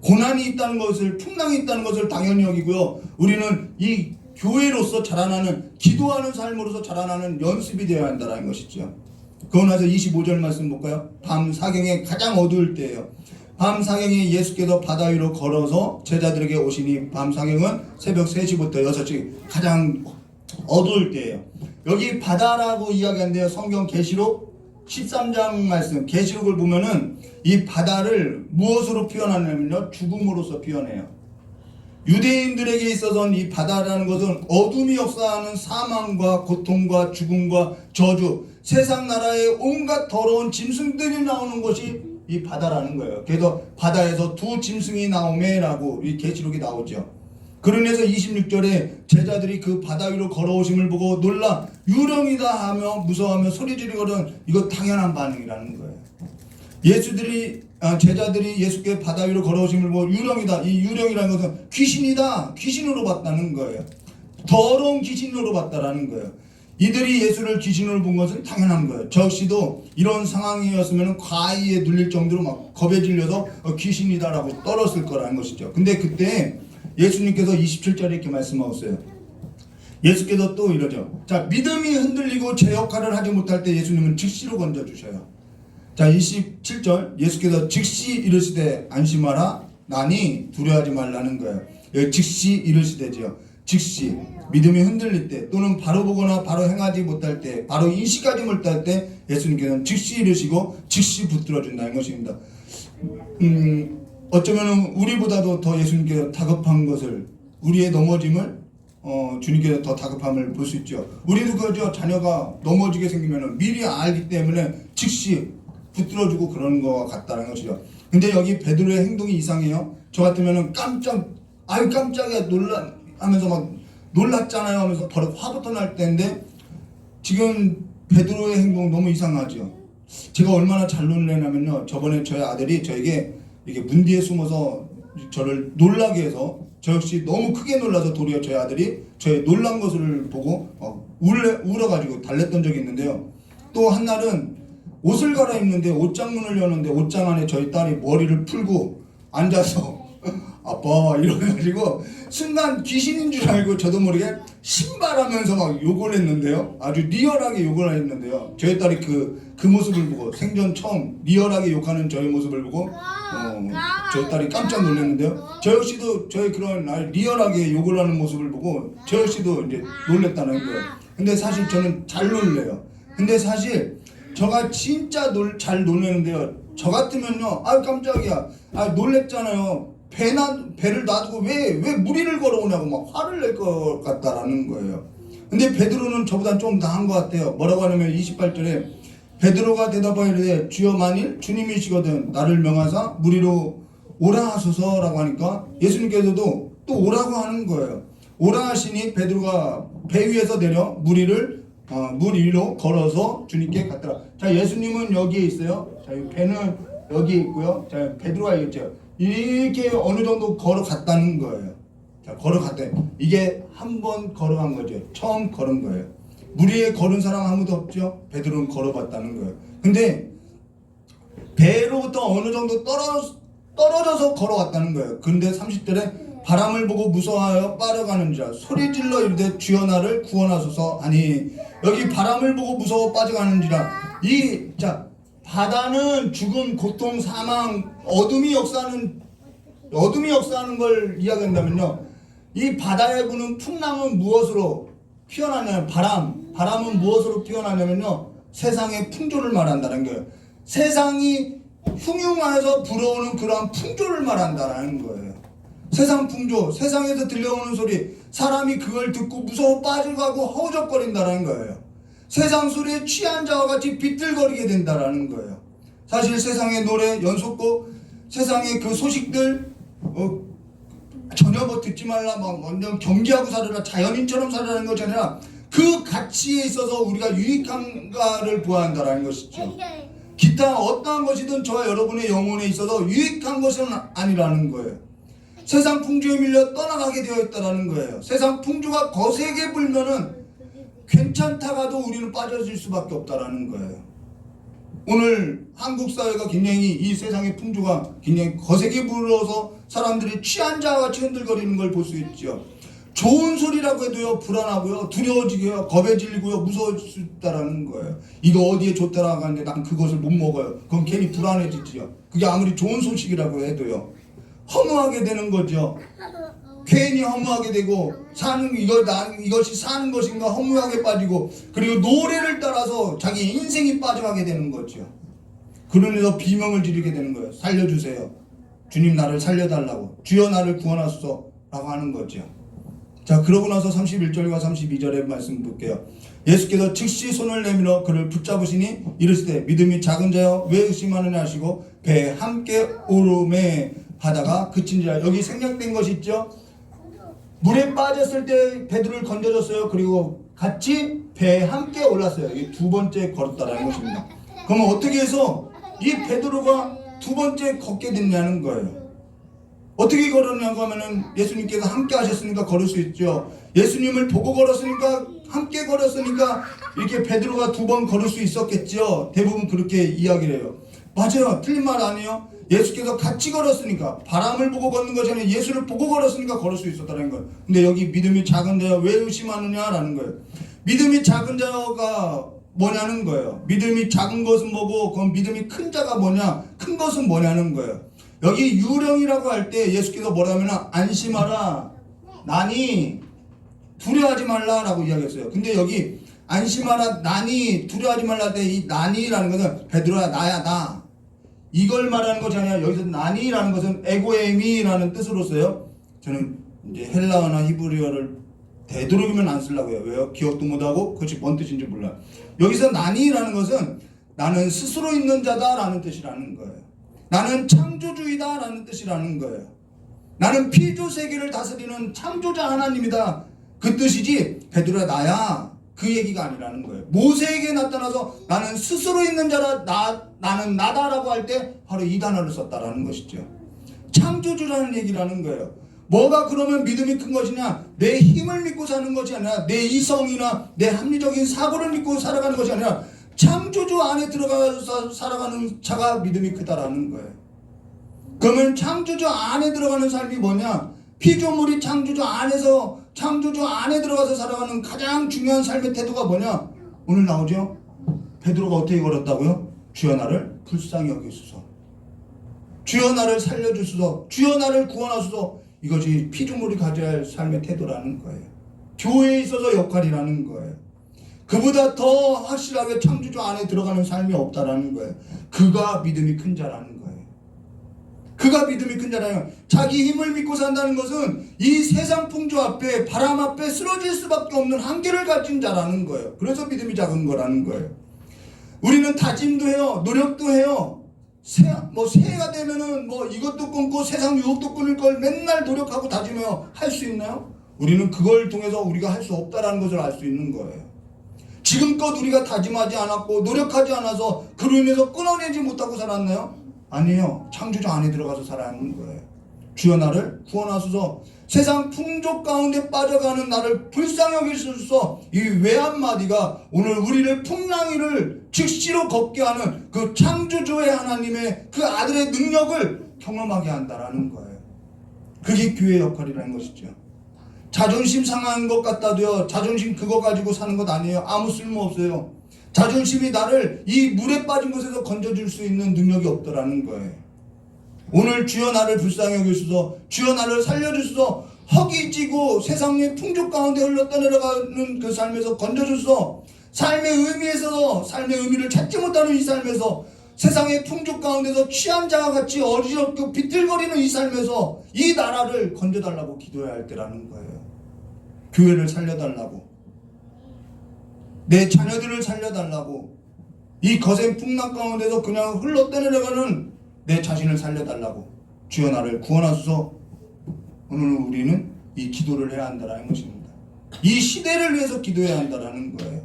고난이 있다는 것을, 풍랑이 있다는 것을 당연히 여기고요, 우리는 이 교회로서 자라나는, 기도하는 삶으로서 자라나는 연습이 되어야 한다는 것이죠. 그러고 나서 25절 말씀 볼까요? 밤 사경에 가장 어두울 때예요. 밤 사경에 예수께서 바다 위로 걸어서 제자들에게 오시니, 밤 사경은 새벽 3시부터 6시 가장 어두울 때예요. 여기 바다라고 이야기하는데요, 성경 계시록 13장 말씀, 계시록을 보면은 이 바다를 무엇으로 표현하냐면요, 죽음으로서 표현해요. 유대인들에게 있어서는 이 바다라는 것은 어둠이 역사하는 사망과 고통과 죽음과 저주, 세상 나라의 온갖 더러운 짐승들이 나오는 것이 이 바다라는 거예요. 그래서 바다에서 두 짐승이 나오매라고 이 계시록이 나오죠. 그러면서 26절에 제자들이 그 바다 위로 걸어오심을 보고 놀라 유령이다 하며 무서워하며 소리 지르거든. 이거 당연한 반응이라는 거예요. 제자들이 예수께 바다 위로 걸어오심을 보고 유령이다. 이 유령이라는 것은 귀신이다, 귀신으로 봤다는 거예요. 더러운 귀신으로 봤다라는 거예요. 이들이 예수를 귀신으로 본 것은 당연한 거예요. 저 역시도 이런 상황이었으면 과의에 눌릴 정도로 막 겁에 질려서 귀신이다라고 떨었을 거라는 것이죠. 근데 그때 예수님께서 27절에 이렇게 말씀하셨어요. 예수께서 또 이러죠. 자, 믿음이 흔들리고 제 역할을 하지 못할 때 예수님은 즉시로 건져주셔요. 자, 27절 예수께서 즉시 이르시되 안심하라 나니 두려워하지 말라는 거예요. 여기 즉시 이르시되지요. 즉시 믿음이 흔들릴 때, 또는 바로 보거나 바로 행하지 못할 때, 바로 인식하지 못할 때 예수님께서는 즉시 이르시고 즉시 붙들어 준다는 것입니다. 어쩌면 우리보다도 더 예수님께서 다급한 것을, 우리의 넘어짐을 주님께서 더 다급함을 볼 수 있죠. 우리도 그죠. 자녀가 넘어지게 생기면 미리 알기 때문에 즉시 붙들어주고 그러는 것 같다는 것이죠. 근데 여기 베드로의 행동이 이상해요. 저 같으면 깜짝이야 하면서 막 놀랐잖아요 하면서 바로 화부터 날 때인데, 지금 베드로의 행동 너무 이상하죠. 제가 얼마나 잘 놀래냐면요, 저번에 저희 아들이 저에게 이렇게 문 뒤에 숨어서 저를 놀라게 해서, 저 역시 너무 크게 놀라서 도리어 저희 아들이 저의 놀란 것을 보고 울어가지고 달랬던 적이 있는데요. 또 한날은 옷을 갈아입는데 옷장문을 여는데 옷장 안에 저희 딸이 머리를 풀고 앉아서 아빠 이러가지고 순간 귀신인 줄 알고 저도 모르게 신발하면서 막 욕을 했는데요. 아주 리얼하게 욕을 했는데요. 저희 딸이 그 모습을 보고, 생전 처음 리얼하게 욕하는 저의 모습을 보고 저희 딸이 깜짝 놀랐는데요. 저 역시도 저의 그런 리얼하게 욕을 하는 모습을 보고 저 역시도 이제 놀랬다는 거예요. 근데 사실 저는 잘 놀래요. 근데 사실 저가 진짜 잘 놀래는데요. 저 같으면요, 깜짝이야, 놀랬잖아요. 배를 놔두고 왜 무리를 걸어오냐고 막 화를 낼 것 같다라는 거예요. 근데 베드로는 저보다 좀 나은 것 같아요. 뭐라고 하냐면 28절에 베드로가 대답하여 이르되 주여 만일 주님이시거든 나를 명하사 무리로 오라 하소서라고 하니까 예수님께서도 또 오라고 하는 거예요. 오라 하시니 베드로가 배 위에서 내려 물 위로 걸어서 주님께 갔더라. 자, 예수님은 여기에 있어요. 자, 배는 여기에 있고요. 자, 베드로가 있죠. 이렇게 어느 정도 걸어갔다는 거예요. 자, 걸어갔대. 이게 한 번 걸어간 거죠. 처음 걸은 거예요. 물 위에 걸은 사람 아무도 없죠. 베드로는 걸어봤다는 거예요. 근데 배로부터 어느 정도 떨어져서 걸어왔다는 거예요. 그런데 30절에 바람을 보고 무서워하여 빠져가는지라 소리질러 이르되 주여 나를 구원하소서 하니, 여기 바람을 보고 무서워 빠져가는지라, 바다는 죽음, 고통, 사망, 어둠이 역사하는 걸 이야기한다면요, 이 바다에 부는 풍랑은 무엇으로 피어나냐면 바람은 무엇으로 피어나냐면요, 세상의 풍조를 말한다는 거예요. 세상이 흉흉해서 불어오는 그러한 풍조를 말한다는 거예요. 세상 풍조, 세상에서 들려오는 소리, 사람이 그걸 듣고 무서워 빠져가고 허우적거린다는 거예요. 세상 소리에 취한 자와 같이 비틀거리게 된다는 거예요. 사실 세상의 노래, 연속곡, 세상의 그 소식들 전혀 뭐 듣지 말라, 막 완전 경계하고 살아라, 자연인처럼 살아라는 것이 아니라 그 가치에 있어서 우리가 유익한가를 보아야 한다는 것이죠. 기타 어떠한 것이든 저와 여러분의 영혼에 있어서 유익한 것은 아니라는 거예요. 세상 풍조에 밀려 떠나가게 되어 있다는 거예요. 세상 풍조가 거세게 불면은 괜찮다가도 우리는 빠져질 수밖에 없다는 거예요. 오늘 한국 사회가 굉장히 이 세상의 풍조가 굉장히 거세게 불어서 사람들이 취한 자와 같이 흔들거리는 걸 볼 수 있죠. 좋은 소리라고 해도요, 불안하고요, 두려워지고요, 겁에 질리고요, 무서울 수 있다라는 거예요. 이거 어디에 좋다라고 하는데 난 그것을 못 먹어요. 그럼 괜히 불안해지죠. 그게 아무리 좋은 소식이라고 해도요, 허무하게 되는 거죠. 괜히 허무하게 되고, 이것이 사는 것인가 허무하게 빠지고, 그리고 노래를 따라서 자기 인생이 빠져가게 되는 거죠. 그러면서 비명을 지르게 되는 거예요. 살려주세요. 주님 나를 살려달라고, 주여 나를 구원하소서 라고 하는 거죠. 자, 그러고 나서 31절과 32절의 말씀 볼게요. 예수께서 즉시 손을 내밀어 그를 붙잡으시니 이르시되 믿음이 작은 자여 왜 의심하느냐 하시고 배에 함께 오름에 바다가 그친지라. 여기 생략된 것이 있죠. 물에 빠졌을 때 베드로를 건져줬어요. 그리고 같이 배에 함께 올랐어요. 이 두 번째 걸었다라는 것입니다. 그러면 어떻게 해서 이 베드로가 두 번째 걷게 됐냐는 거예요. 어떻게 걸었냐고 하면은 예수님께서 함께 하셨으니까 걸을 수 있죠. 예수님을 보고 걸었으니까, 함께 걸었으니까 이렇게 베드로가 두 번 걸을 수 있었겠죠. 대부분 그렇게 이야기를 해요. 맞아요. 틀린 말 아니에요. 예수께서 같이 걸었으니까, 바람을 보고 걷는 것이 아니라 예수를 보고 걸었으니까 걸을 수 있었다는 거예요. 근데 여기 믿음이 작은 자여 왜 의심하느냐라는 거예요. 믿음이 작은 자가 뭐냐는 거예요. 믿음이 작은 것은 뭐고, 그럼 믿음이 큰 자가 뭐냐, 큰 것은 뭐냐는 거예요. 여기 유령이라고 할 때 예수께서 뭐라면 안심하라, 나니 두려워하지 말라라고 이야기했어요. 근데 여기 안심하라, 나니 두려워하지 말라 할 때 이 나니라는 것은 베드로야, 나야, 나, 이걸 말하는 것이 아니라 여기서 나니라는 것은 에고에미라는 뜻으로 써요. 저는 이제 헬라어나 히브리어를 되도록이면 안 쓰려고 해요. 왜요? 기억도 못하고 그것이 뭔 뜻인지 몰라요. 여기서 나니라는 것은 나는 스스로 있는 자다라는 뜻이라는 거예요. 나는 창조주의다라는 뜻이라는 거예요. 나는 피조 세계를 다스리는 창조자 하나님이다, 그 뜻이지 베드로야 나야, 그 얘기가 아니라는 거예요. 모세에게 나타나서 나는 스스로 있는 자라, 나는 나다라고 할 때 바로 이 단어를 썼다라는 것이죠. 창조주라는 얘기라는 거예요. 뭐가 그러면 믿음이 큰 것이냐? 내 힘을 믿고 사는 것이 아니라 내 이성이나 내 합리적인 사고를 믿고 살아가는 것이 아니라 창조주 안에 들어가서 살아가는 자가 믿음이 크다라는 거예요. 그러면 창조주 안에 들어가는 삶이 뭐냐? 피조물이 창조주 안에 들어가서 살아가는 가장 중요한 삶의 태도가 뭐냐? 오늘 나오죠? 베드로가 어떻게 걸었다고요? 주여 나를 불쌍히 여기소서, 주여 나를 살려주소서, 주여 나를 구원하소서. 이것이 피조물이 가져야 할 삶의 태도라는 거예요. 교회에 있어서 역할이라는 거예요. 그보다 더 확실하게 창조주 안에 들어가는 삶이 없다라는 거예요. 그가 믿음이 큰 자라는 거예요. 그가 믿음이 큰 자라는 거예요. 자기 힘을 믿고 산다는 것은 이 세상 풍조 앞에, 바람 앞에 쓰러질 수밖에 없는 한계를 가진 자라는 거예요. 그래서 믿음이 작은 거라는 거예요. 우리는 다짐도 해요, 노력도 해요. 새해가 되면은 이것도 끊고 세상 유혹도 끊을 걸 맨날 노력하고 다짐해요. 할 수 있나요? 우리는 그걸 통해서 우리가 할 수 없다라는 것을 알 수 있는 거예요. 지금껏 우리가 다짐하지 않았고 노력하지 않아서 그로 인해서 끊어내지 못하고 살았나요? 아니에요. 창조주 안에 들어가서 살아가는 거예요. 주여 나를 구원하소서, 세상 풍조 가운데 빠져가는 나를 불쌍히 여기소서. 이 외한마디가 오늘 우리를 풍랑이를 즉시로 걷게 하는 그 창조주의 하나님의 그 아들의 능력을 경험하게 한다라는 거예요. 그게 교회 역할이라는 것이죠. 자존심 상한 것 같다도요, 자존심 그거 가지고 사는 것 아니에요. 아무 쓸모 없어요. 자존심이 나를 이 물에 빠진 곳에서 건져줄 수 있는 능력이 없더라는 거예요. 오늘 주여 나를 불쌍히 여기소서, 주여 나를 살려주소서, 허기지고 세상의 풍족 가운데 흘러떠내려가는 그 삶에서 건져주소서, 삶의 의미에서 삶의 의미를 찾지 못하는 이 삶에서 세상의 풍족 가운데서 취한 자와 같이 어리석고 비틀거리는 이 삶에서 이 나라를 건져달라고 기도해야 할 때라는 거예요. 교회를 살려달라고, 내 자녀들을 살려달라고, 이 거센 풍랑 가운데서 그냥 흘러떠내려가는 내 자신을 살려달라고, 주여 나를 구원하소서. 오늘 우리는 이 기도를 해야 한다는 것입니다. 이 시대를 위해서 기도해야 한다는 거예요.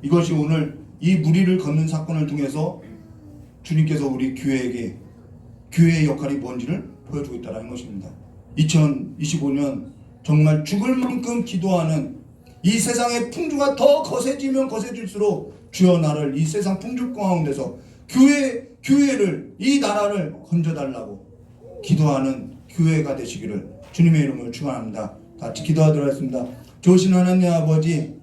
이것이 오늘 이 무리를 걷는 사건을 통해서 주님께서 우리 교회에게 교회의 역할이 뭔지를 보여주고 있다는 것입니다. 2025년 정말 죽을 만큼 기도하는, 이 세상의 풍조가 더 거세지면 거세질수록 주여 나를 이 세상 풍조 가운데서 교회를, 이 나라를 건져달라고 기도하는 교회가 되시기를 주님의 이름으로 축원합니다. 같이 기도하도록 하겠습니다. 좋으신 하나님 아버지,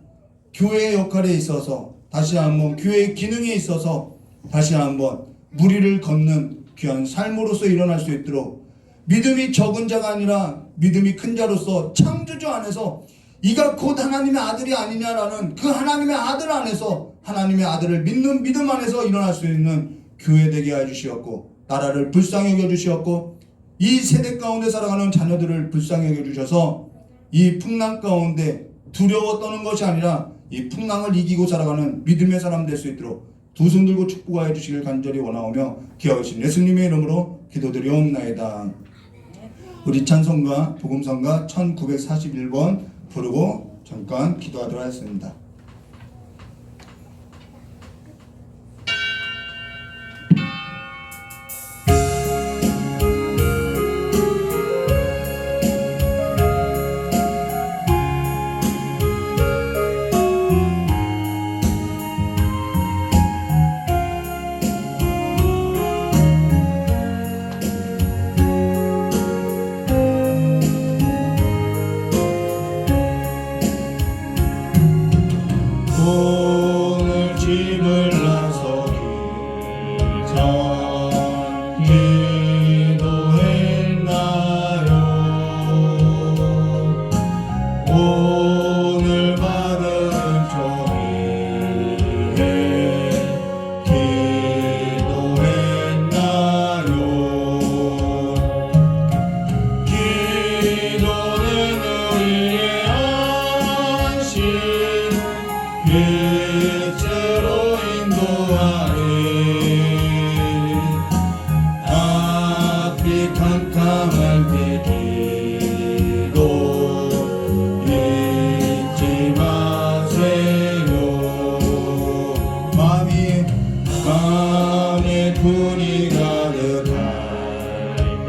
교회의 역할에 있어서 다시 한번, 교회의 기능에 있어서 다시 한번 무리를 걷는 귀한 삶으로서 일어날 수 있도록, 믿음이 적은 자가 아니라 믿음이 큰 자로서 창조주 안에서 이가 곧 하나님의 아들이 아니냐라는 그 하나님의 아들 안에서, 하나님의 아들을 믿는 믿음 안에서 일어날 수 있는 교회 되게 하여 주시었고, 나라를 불쌍히 여겨 주시었고, 이 세대 가운데 살아가는 자녀들을 불쌍히 여겨 주셔서 이 풍랑 가운데 두려워 떠는 것이 아니라 이 풍랑을 이기고 살아가는 믿음의 사람 될 수 있도록 두 손 들고 축복하여 주시길 간절히 원하오며 기억하신 예수님의 이름으로 기도드리옵나이다. 우리 찬송가 복음성가 1941번 부르고 잠깐 기도하도록 하겠습니다. 오늘 집을 나서기 전 기도했나요? 오늘 받은 종이에 기도했나요? 기도는 우리의 안식, 빛으로 인도하리. 앞이 캄캄할 때 기도 잊지 마세요. 마음에 분이 가득할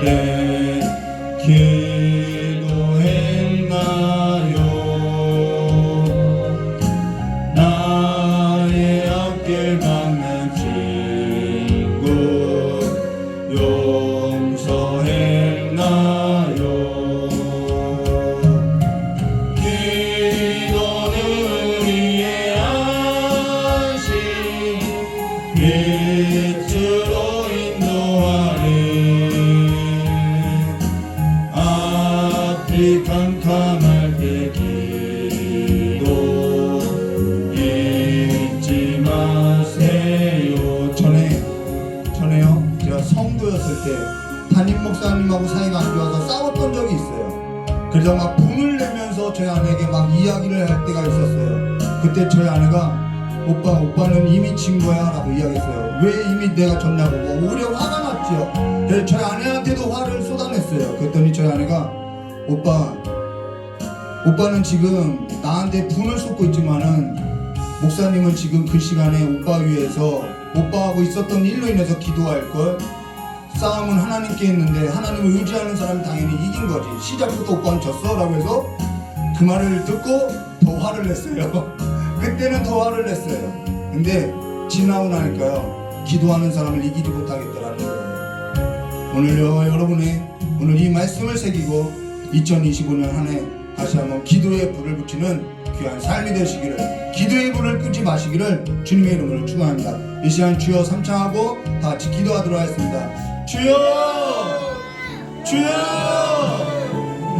때 기도했나요? 나의 앞길 막는 친구 용서했나요? 기도는 우리의 안식, 빛으로 인도하리. 앞이 캄캄할 때 기도 잊지 마세요. 전에요, 제가 성도였을 때 담임 목사님하고 사이가 안 좋아서 싸웠던 적이 있어요. 그래서 막 분을 내면서 제 아내에게 막 이야기를 할 때가 있었어요. 그때 저희 아내가 오빠는 이미 진 거야 라고 이야기했어요. 왜 이미 내가 졌냐고. 뭐 오히려 화가 났죠. 그래서 저희 아내한테도 화를 쏟아냈어요. 그랬더니 저희 아내가 오빠는 지금 나한테 분을 쏟고 있지만은 목사님은 지금 그 시간에 오빠 위해서 오빠하고 있었던 일로 인해서 기도할걸. 싸움은 하나님께 했는데 하나님을 의지하는 사람이 당연히 이긴 거지. 시작부터 오빠는 졌어 라고 해서 그 말을 듣고 더 화를 냈어요. 그때는 더 화를 냈어요. 근데 지나고 나니까요, 기도하는 사람을 이기지 못하겠더라는 거예요. 오늘요 여러분의 오늘 이 말씀을 새기고 2025년 한 해 다시 한번 기도의 불을 붙이는 귀한 삶이 되시기를, 기도의 불을 끄지 마시기를 주님의 이름으로 축원합니다. 이 시간 주여 삼창하고 다 같이 기도하도록 하겠습니다. 주여, 주여,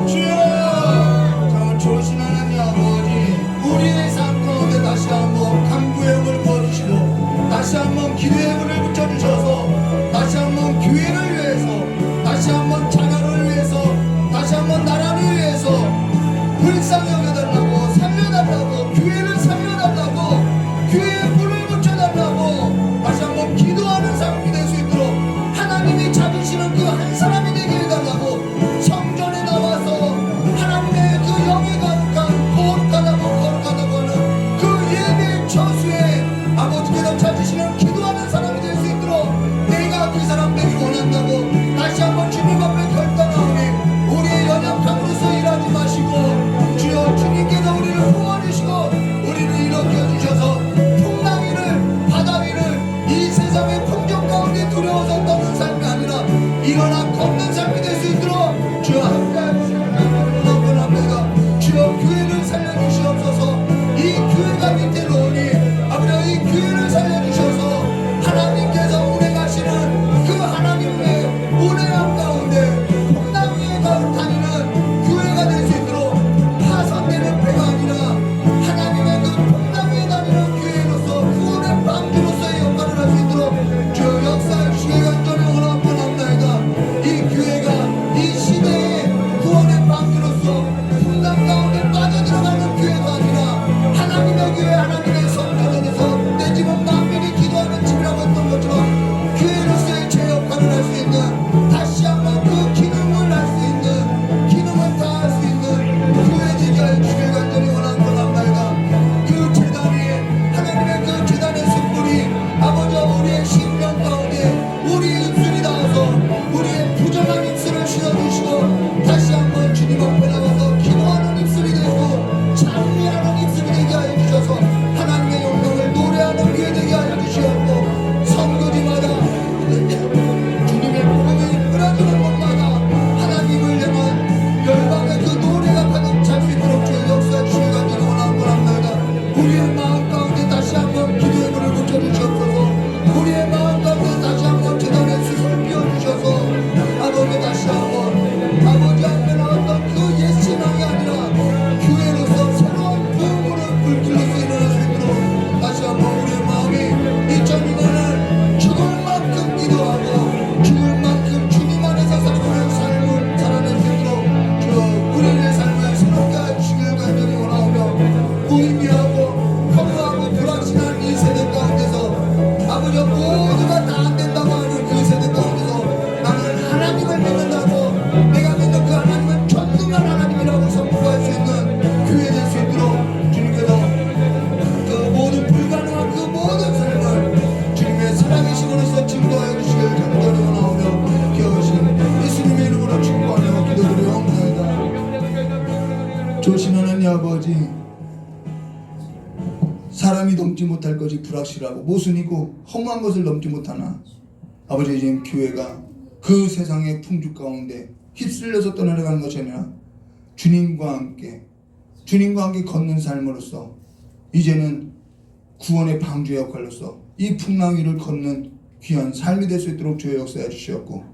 주여. 정말 좋으신 하나님 아버지, 우리의 삶 가운데 다시 한번 간구의 영을 부어주시고 다시 한번 기도의 불을 붙여주셔서 다시 한번 교회를 위해서, 다시 한번 자녀를 위해서, 다시 한번 나라를 위해서 불쌍히 여겨달라고, 살려달라고, 교회를 살려달라고, 교회에 불을 붙여달라고 다시 한번 기도하는 삶이 될 수 있도록 하나님이 찾으시는 그 한 사람이 되게 해달라고, 성전에 나와서 하나님의 그 영에 가득한 거룩하다고 하는 그 예배 처수에 아버지께서 찾으시는 기도하는 사람이 될 수 있도록 내가 그 사람 되기 원한다고 다시 한번 주님 앞에 결단하오니, 우리의 연약함으로써 일하지 마시고 주여 주님께서 우리를 후원하시고 우리를 일으켜 주셔서 풍랑이를, 바다 위를, 이 세상의 풍경 가운데 두려워서 떠는 삶이 아니라 일어나 걷는 삶이 될 수 있도록 주여 함께하여 주시옵소서. 원합니다. 주여 교회를 살려주시옵소서. 이 교회가 밑에로 오니 아버지 이 교회를 살려주셔서 하나님께서 운행하시는 그 하나님의 운행함 가운데 풍랑 위에 다니는 교회가 될 수 있도록 파손되는 배가 아니라 하나님의 그 풍랑 위에 다니는 교회로서 구원의 방주로서의 역할을 할 수 있도록 주 역사의 주의 간절히 원합니다. 이 교회가 이 시대의 구원의 방주로서 풍랑 가운데 빠져들어가는 교회가 아니라 하나님의 교회, 하나님의 성전에서 내 집은 만민이 기도하는 집이라고 했던 것처럼 교회로서의 제 역할을 할 수 있는, 다시 한번 그 기능을 할 수 있는, 기능을 다할 수 있는 교회 되게 하여 주길 간절히 원합니다. 그 재단이, 하나님의 그 재단의 숯불이 아버지와 우리의 심령 가운데 우리의 입술이 닿아서 우리의 부정한 입술을 씻어주시고 다시 한번 주님 앞에 나가서 기도하는 입술이 되고 찬미하는 입술이 되게 하여 주셔서 하나님의 영광을 노래하는 교회 되게 하여 주시옵고, 선교지마다 주님의 복음이 끊어지는 곳마다 하나님을 향한 열방의 그 노래가 가득 찰 수 있도록 주의 역사해 주시길 간절히 원합니다. 우리의 마음 가운데 다시 한번 기도의 불을 붙여주시옵소서. 우리의 마음 가운데 다시 한번 재단의 숯을 피워주셔서 아버지 다시 한번 아버지 앞에 나왔던 그 옛 신앙이 아니라 교회로서 새로운 부흥으로 불길로서 일어날 수 있도록 다시 한번 우리의 마음이 2002년을 죽을 만큼 기도하고 죽을 만큼 주님 안에서 살아가는 삶을 살아낼 수 있도록 주 우리의 삶을 새롭게 해주시길 간절히 원하오며, 무의미하고 허무하고 불확실한 이 세대 가운데서 아버지 모두가 다 안 된다고 하는 그 세대 가운데서 나는 하나님을 믿는다고, 내가 믿는 그 하나님은 전능한 하나님이라고 선포할 수 있는 교회 될 수 있도록 주님께서 그 모든 불가능한 그 모든 삶을 주님의 사랑의 신으로서 증거하여 주시길 간절히 원하오며 기어오신 예수님의 이름으로 축복하며 기도드리옵나이다. 좋으신 하나님 아버지, 사람이 넘지 못할 것이 불확실하고 모순이고 허무한 것을 넘지 못하나 아버지, 지금 교회가 그 세상의 풍죽 가운데 휩쓸려서 떠나려가는 것이 아니라 주님과 함께 걷는 삶으로서 이제는 구원의 방주의 역할로서 이 풍랑 위를 걷는 귀한 삶이 될 수 있도록 주의 역사해 주시었고,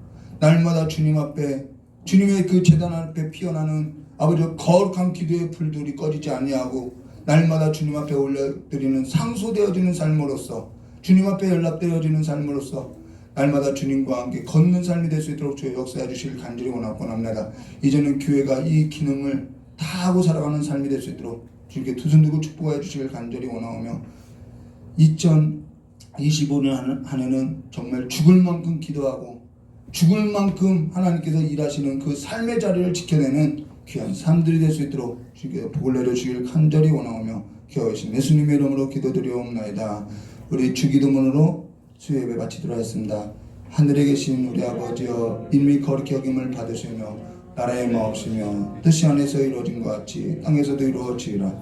날마다 주님 앞에 주님의 그 제단 앞에 피어나는 아버지 거룩한 기도의 불들이 꺼지지 아니하고 날마다 주님 앞에 올려드리는 상소되어지는 삶으로서, 주님 앞에 연락되어지는 삶으로서 날마다 주님과 함께 걷는 삶이 될 수 있도록 주의 역사해 주시길 간절히 원합니다. 이제는 교회가 이 기능을 다 하고 살아가는 삶이 될 수 있도록 주님께 두 손 들고 축복해 주시길 간절히 원하오며, 2025년 한 해는 정말 죽을 만큼 기도하고 죽을 만큼 하나님께서 일하시는 그 삶의 자리를 지켜내는 귀한 삶들이 될 수 있도록 주님께 복을 내려주시길 간절히 원하오며 기어오신 예수님의 이름으로 기도드리옵나이다. 우리 주기도문으로 수요 예배 마치도록 하겠습니다. 하늘에 계신 우리 아버지여, 이름이 거룩히 여김을 받으시며 나라의 마옵시며 뜻이 하늘에서 이루어진 것 같이 땅에서도 이루어지리라.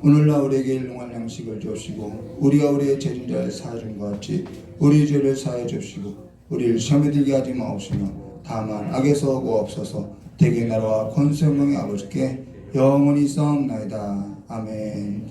오늘날 우리에게 일용할 양식을 주옵시고 우리가 우리의 죄진자를 사하여 준 것 같이 우리의 죄를 사하여 주옵시고 우리를 시험에 들게 하지 마옵시며 다만 악에서 구하옵소서. 대개 나라와 권세 영광의 아버지께 영원히 싸움나이다. 아멘.